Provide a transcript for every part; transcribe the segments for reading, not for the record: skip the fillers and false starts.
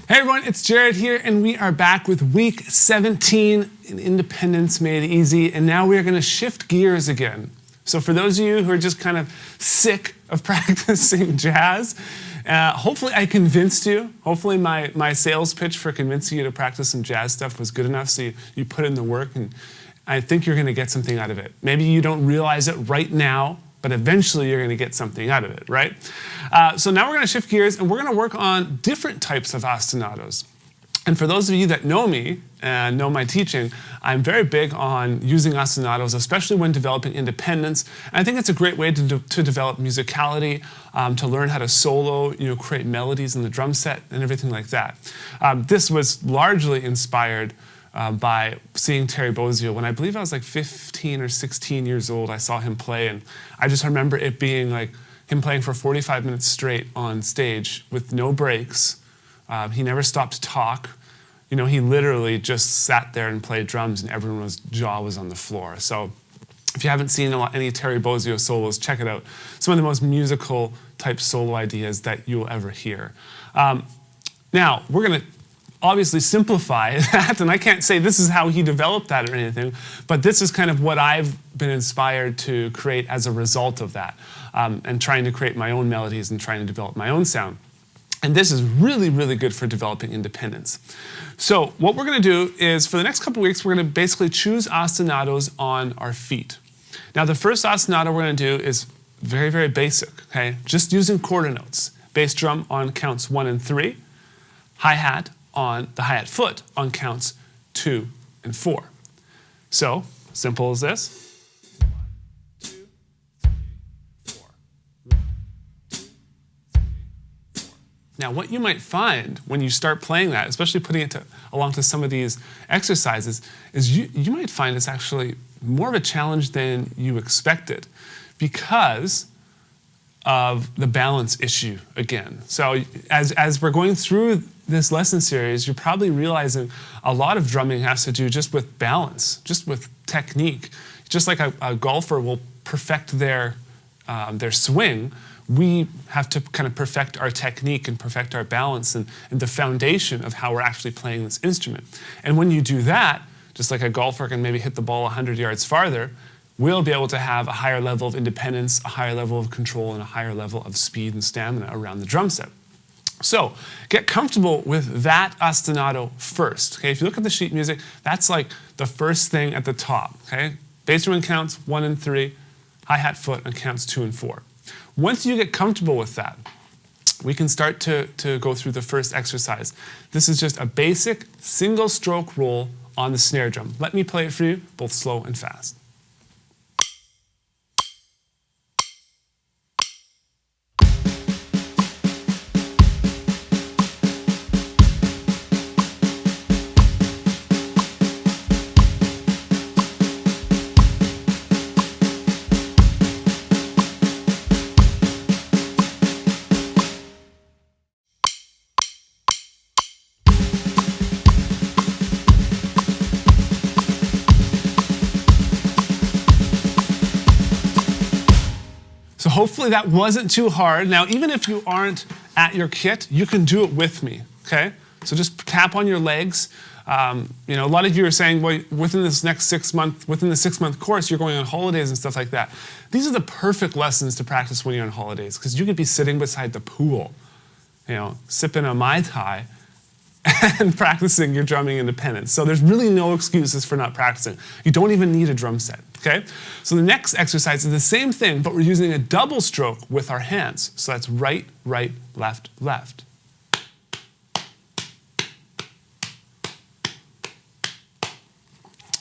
Hey everyone, it's Jared here, and we are back with week 17 in Independence Made Easy, and now we are going to shift gears again. So for those of you who are just kind of sick of practicing jazz, hopefully I convinced you. Hopefully my sales pitch for convincing you to practice some jazz stuff was good enough, so you put in the work, and I think you're going to get something out of it. Maybe you don't realize it right now, but eventually you're going to get something out of it, right? So now we're going to shift gears, and we're going to work on different types of ostinatos. And for those of you that know me and know my teaching, I'm very big on using ostinatos, especially when developing independence. And I think it's a great way to develop musicality, to learn how to solo, create melodies in the drum set and everything like that. This was largely inspired by seeing Terry Bozzio. When I believe I was like 15 or 16 years old, I saw him play, and I just remember it being like him playing for 45 minutes straight on stage with no breaks. He never stopped to talk. He literally just sat there and played drums, and everyone's jaw was on the floor. So if you haven't seen any Terry Bozzio solos, check it out. Some of the most musical type solo ideas that you'll ever hear. Now, we're going to obviously simplify that, and I can't say this is how he developed that or anything, but this is kind of what I've been inspired to create as a result of that, and trying to create my own melodies and trying to develop my own sound. And this is really, really good for developing independence. So what we're going to do is, for the next couple weeks, we're going to basically choose ostinatos on our feet. Now, the first ostinato we're going to do is very, very basic, okay? Just using quarter notes. Bass drum on counts 1 and 3. Hi-hat on the hi-hat foot on counts 2 and 4. So, simple as this. 1, 2, 3, 4. 1, 2, 3, 4. Now, what you might find when you start playing that, especially putting it along to some of these exercises, is you might find it's actually more of a challenge than you expected, because of the balance issue again. So as we're going through this lesson series, you're probably realizing a lot of drumming has to do just with balance, just with technique. Just like a golfer will perfect their swing, we have to kind of perfect our technique and perfect our balance and the foundation of how we're actually playing this instrument. And when you do that, just like a golfer can maybe hit the ball 100 yards farther, we'll be able to have a higher level of independence, a higher level of control, and a higher level of speed and stamina around the drum set. So get comfortable with that ostinato first. Okay? If you look at the sheet music, that's like the first thing at the top. Okay? Bass drum counts 1 and 3, hi-hat foot on counts 2 and 4. Once you get comfortable with that, we can start to go through the first exercise. This is just a basic single stroke roll on the snare drum. Let me play it for you, both slow and fast. So hopefully that wasn't too hard. Now, even if you aren't at your kit, you can do it with me, okay? So just tap on your legs. A lot of you are saying, well, within the 6-month course, you're going on holidays and stuff like that. These are the perfect lessons to practice when you're on holidays, because you could be sitting beside the pool, sipping a Mai Tai and practicing your drumming independence. So there's really no excuses for not practicing. You don't even need a drum set, okay? So the next exercise is the same thing, but we're using a double stroke with our hands. So that's right, right, left, left.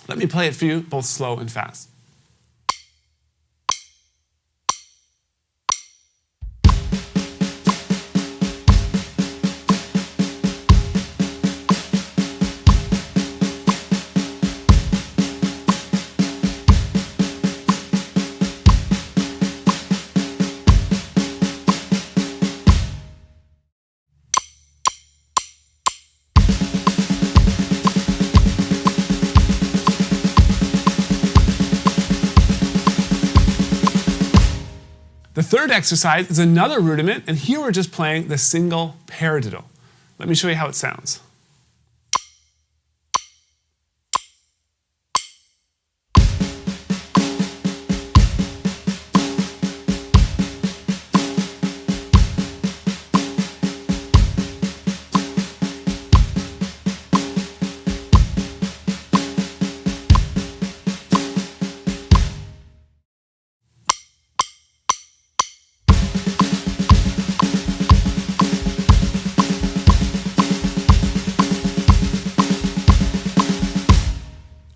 Let me play it for you, both slow and fast. The third exercise is another rudiment, and here we're just playing the single paradiddle. Let me show you how it sounds.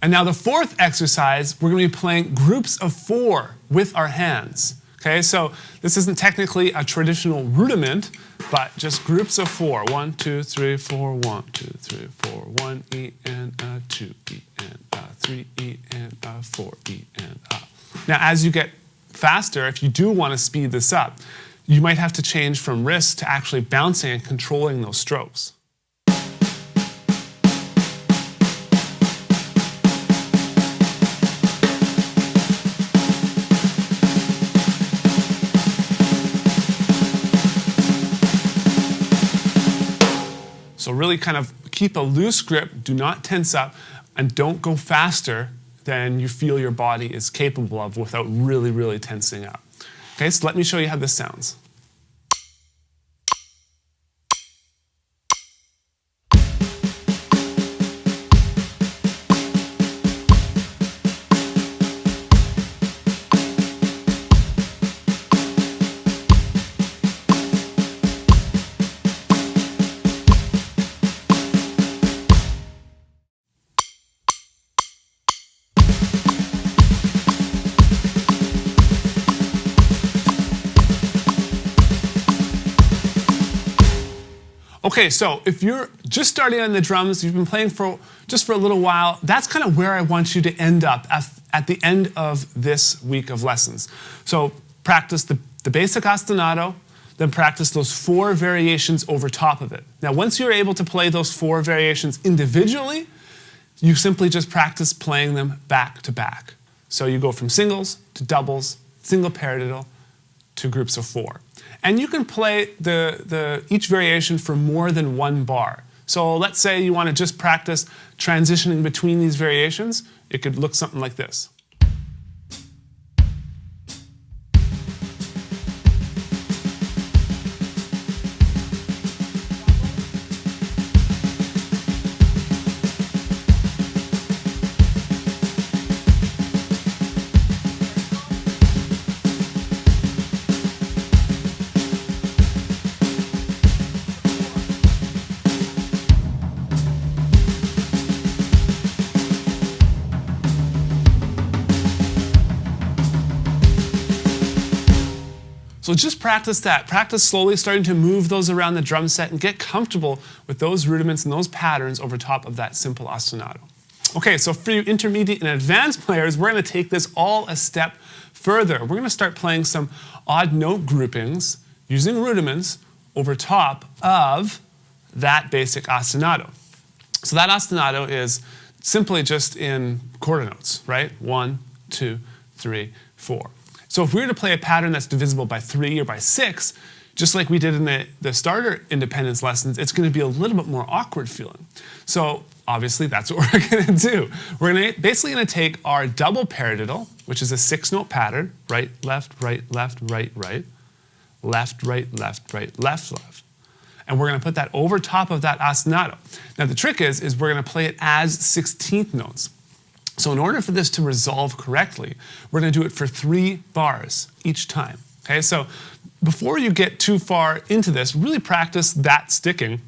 And now the fourth exercise, we're going to be playing groups of 4 with our hands. Okay, so this isn't technically a traditional rudiment, but just groups of 4. 1, 2, 3, 4, 1, 2, 3, 4, 1, E, and 2, E, and 3, E, and 4, E, and Now, as you get faster, if you do want to speed this up, you might have to change from wrist to actually bouncing and controlling those strokes. So really kind of keep a loose grip, do not tense up, and don't go faster than you feel your body is capable of without really, really tensing up. Okay, so let me show you how this sounds. Okay, so if you're just starting on the drums, you've been playing just for a little while, that's kind of where I want you to end up at the end of this week of lessons. So practice the basic ostinato, then practice those 4 variations over top of it. Now, once you're able to play those 4 variations individually, you simply just practice playing them back to back. So you go from singles to doubles, single paradiddle, to groups of 4. And you can play each variation for more than 1 bar. So let's say you want to just practice transitioning between these variations. It could look something like this. So just practice that. Practice slowly starting to move those around the drum set and get comfortable with those rudiments and those patterns over top of that simple ostinato. Okay, so for you intermediate and advanced players, we're going to take this all a step further. We're going to start playing some odd note groupings using rudiments over top of that basic ostinato. So that ostinato is simply just in quarter notes, right? 1, 2, 3, 4. So if we were to play a pattern that's divisible by 3 or by 6, just like we did in the starter independence lessons, it's going to be a little bit more awkward feeling. So obviously that's what we're going to do. We're basically going to take our double paradiddle, which is a 6-note pattern, right, left, right, left, right, right, left, right, left, right, left, left. And we're going to put that over top of that ostinato. Now the trick is we're going to play it as 16th notes. So in order for this to resolve correctly, we're going to do it for 3 bars each time. Okay, so before you get too far into this, really practice that sticking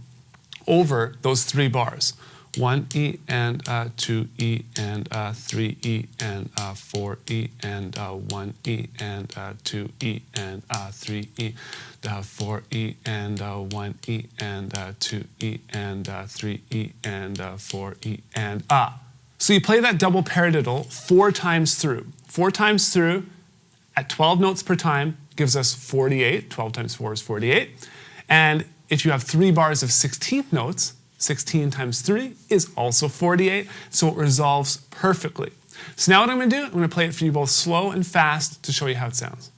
over those 3 bars. 1 E and 2 E and 3 E and 4 E and 1 E and 2 E and 3 E, 4 E and 1 E and 2 E and 3 E and 4 E and So you play that double paradiddle 4 times through. 4 times through at 12 notes per time gives us 48. 12 times 4 is 48. And if you have 3 bars of 16th notes, 16 times 3 is also 48, so it resolves perfectly. So now what I'm going to do, I'm going to play it for you both slow and fast to show you how it sounds.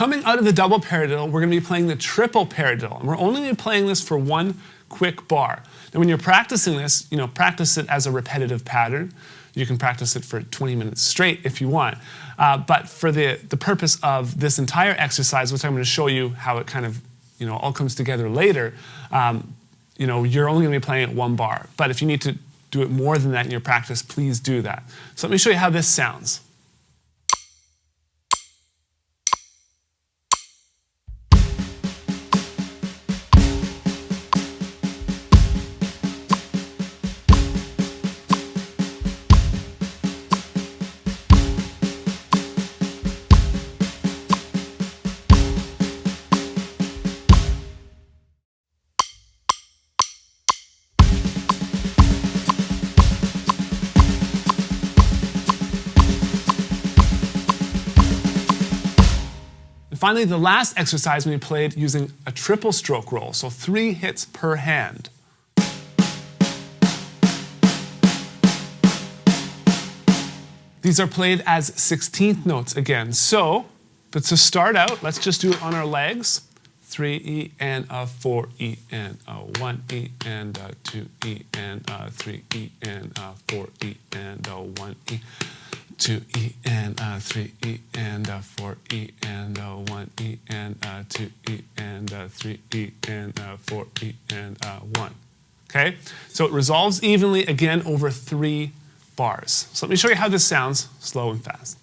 coming out of the double paradiddle, we're going to be playing the triple paradiddle. And we're only going to be playing this for one quick bar. Now when you're practicing this, practice it as a repetitive pattern. You can practice it for 20 minutes straight if you want. But for the purpose of this entire exercise, which I'm going to show you how it kind of all comes together later, you're only going to be playing it one bar. But if you need to do it more than that in your practice, please do that. So let me show you how this sounds. Finally, the last exercise we played using a triple stroke roll, so 3 hits per hand. These are played as 16th notes again. So, but to start out, let's just do it on our legs. 3E and a 4E and a 1E and a 2E and a 3E and a 4E and a 1E. 2E and a 3E and a 4E and a 1E and a 2E and a 3E and a 4E and a 1. Okay? So it resolves evenly again over 3 bars. So let me show you how this sounds slow and fast.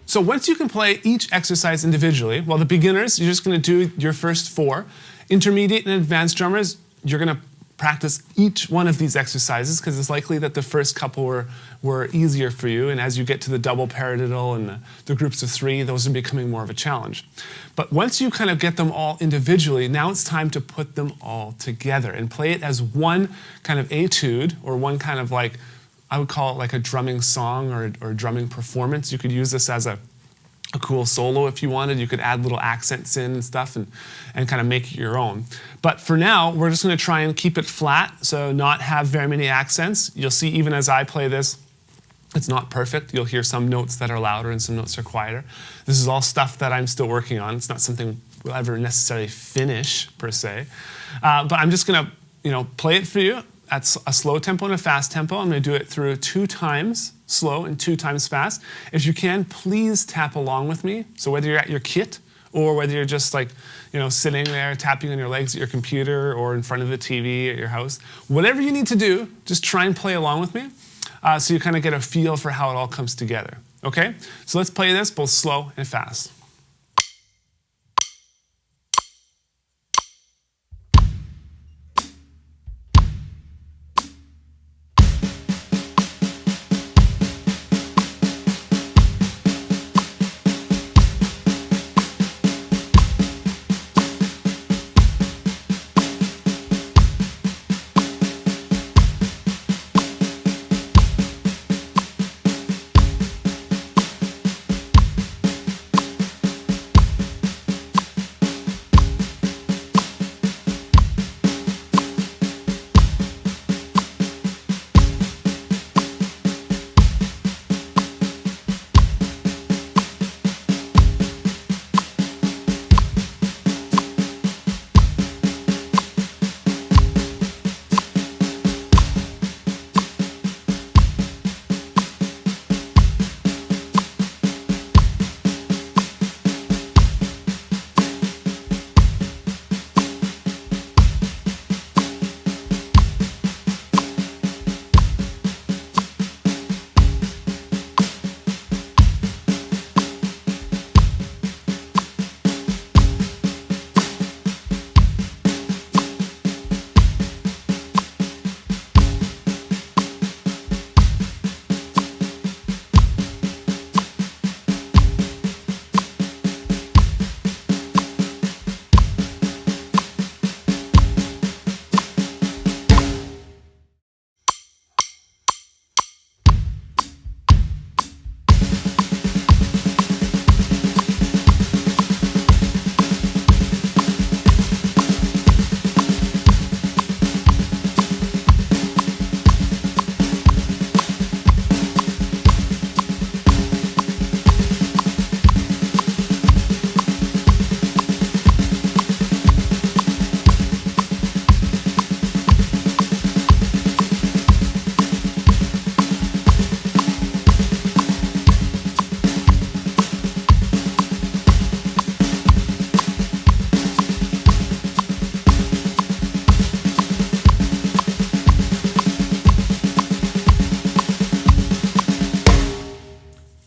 So once you can play each exercise individually, well, the beginners, you're just going to do your first 4. Intermediate and advanced drummers, you're going to practice each one of these exercises because it's likely that the first couple were easier for you, and as you get to the double paradiddle and the groups of 3, those are becoming more of a challenge. But once you kind of get them all individually, now it's time to put them all together and play it as one kind of etude, or one kind of like, I would call it like a drumming song or a drumming performance. You could use this as a cool solo if you wanted. You could add little accents in and stuff and kind of make it your own. But for now, we're just going to try and keep it flat, so not have very many accents. You'll see even as I play this, it's not perfect. You'll hear some notes that are louder and some notes are quieter. This is all stuff that I'm still working on. It's not something we'll ever necessarily finish, per se. But I'm just going to play it for you at a slow tempo and a fast tempo. I'm going to do it through 2 times slow and 2 times fast. If you can, please tap along with me. So whether you're at your kit or whether you're just like, sitting there tapping on your legs at your computer or in front of the TV at your house, whatever you need to do, just try and play along with me so you kind of get a feel for how it all comes together. Okay? So let's play this both slow and fast.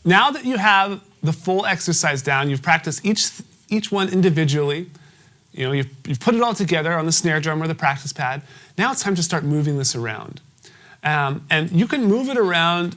now that you have the full exercise down, you've practiced each one individually, you've put it all together on the snare drum or the practice pad. Now it's time to start moving this around. And you can move it around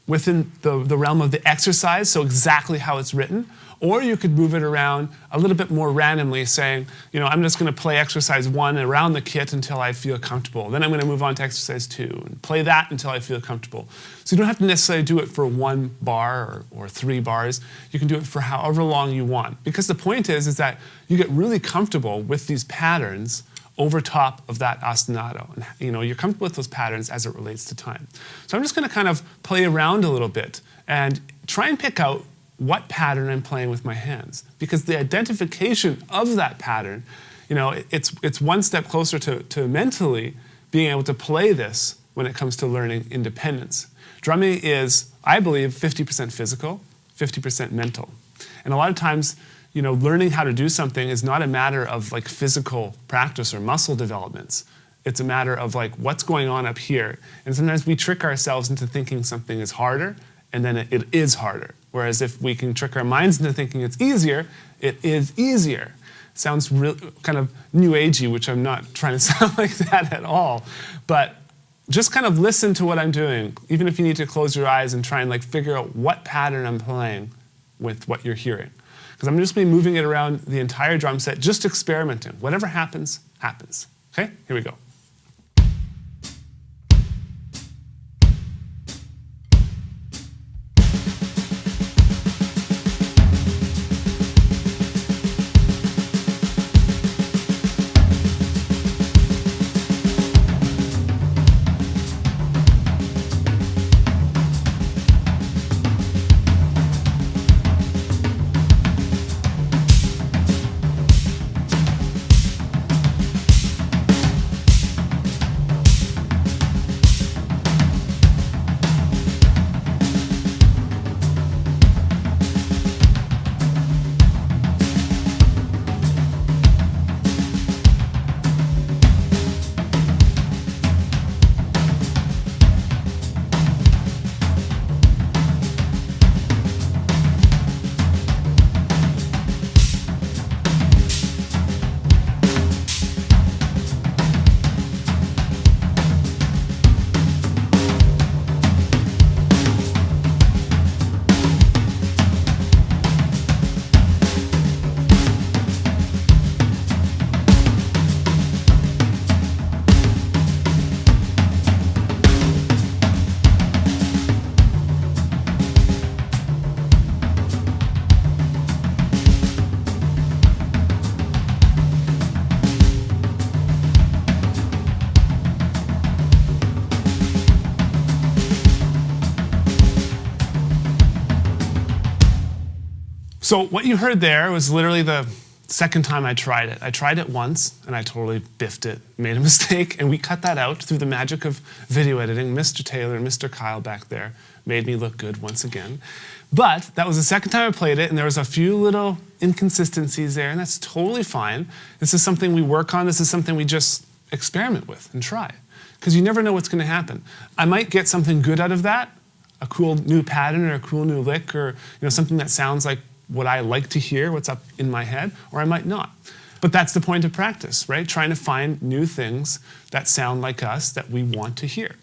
within the realm of the exercise, so exactly how it's written, or you could move it around a little bit more randomly, saying, I'm just going to play exercise 1 around the kit until I feel comfortable. Then I'm going to move on to exercise 2 and play that until I feel comfortable. So you don't have to necessarily do it for 1 bar or 3 bars. You can do it for however long you want. Because the point is that you get really comfortable with these patterns over top of that ostinato. And you're comfortable with those patterns as it relates to time. So I'm just going to kind of play around a little bit and try and pick out what pattern I'm playing with my hands. Because the identification of that pattern, it's one step closer to mentally being able to play this when it comes to learning independence. Drumming is, I believe, 50% physical, 50% mental. And a lot of times, learning how to do something is not a matter of like physical practice or muscle developments. It's a matter of like what's going on up here. And sometimes we trick ourselves into thinking something is harder, and then it is harder. Whereas if we can trick our minds into thinking it's easier, it is easier. Sounds real, kind of new agey, which I'm not trying to sound like that at all. But just kind of listen to what I'm doing, even if you need to close your eyes and try and like figure out what pattern I'm playing with what you're hearing. Because I'm just going to be moving it around the entire drum set, just experimenting. Whatever happens, happens. Okay, here we go. So what you heard there was literally the second time I tried it. I tried it once and I totally biffed it, made a mistake, and we cut that out through the magic of video editing. Mr. Taylor and Mr. Kyle back there made me look good once again. But that was the second time I played it, and there was a few little inconsistencies there, and that's totally fine. This is something we work on. This is something we just experiment with and try, because you never know what's going to happen. I might get something good out of that, a cool new pattern or a cool new lick, or something that sounds like what I like to hear, what's up in my head, or I might not. But that's the point of practice, right? Trying to find new things that sound like us that we want to hear.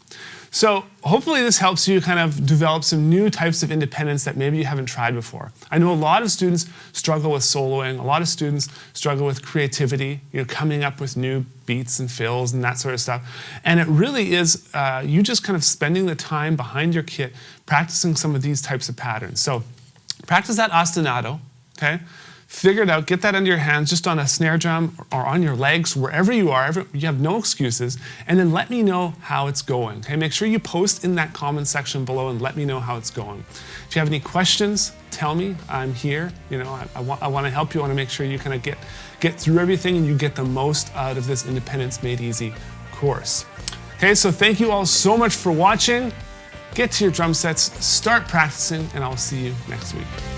So hopefully this helps you kind of develop some new types of independence that maybe you haven't tried before. I know a lot of students struggle with soloing. A lot of students struggle with creativity, coming up with new beats and fills and that sort of stuff. And it really is you just kind of spending the time behind your kit practicing some of these types of patterns. So practice that ostinato, okay? Figure it out, get that under your hands, just on a snare drum or on your legs, wherever you are. You have no excuses. And then let me know how it's going, okay? Make sure you post in that comment section below and let me know how it's going. If you have any questions, tell me. I'm here. I want to help you. I want to make sure you kind of get through everything and you get the most out of this Independence Made Easy course. Okay, so thank you all so much for watching. Get to your drum sets, start practicing, and I'll see you next week.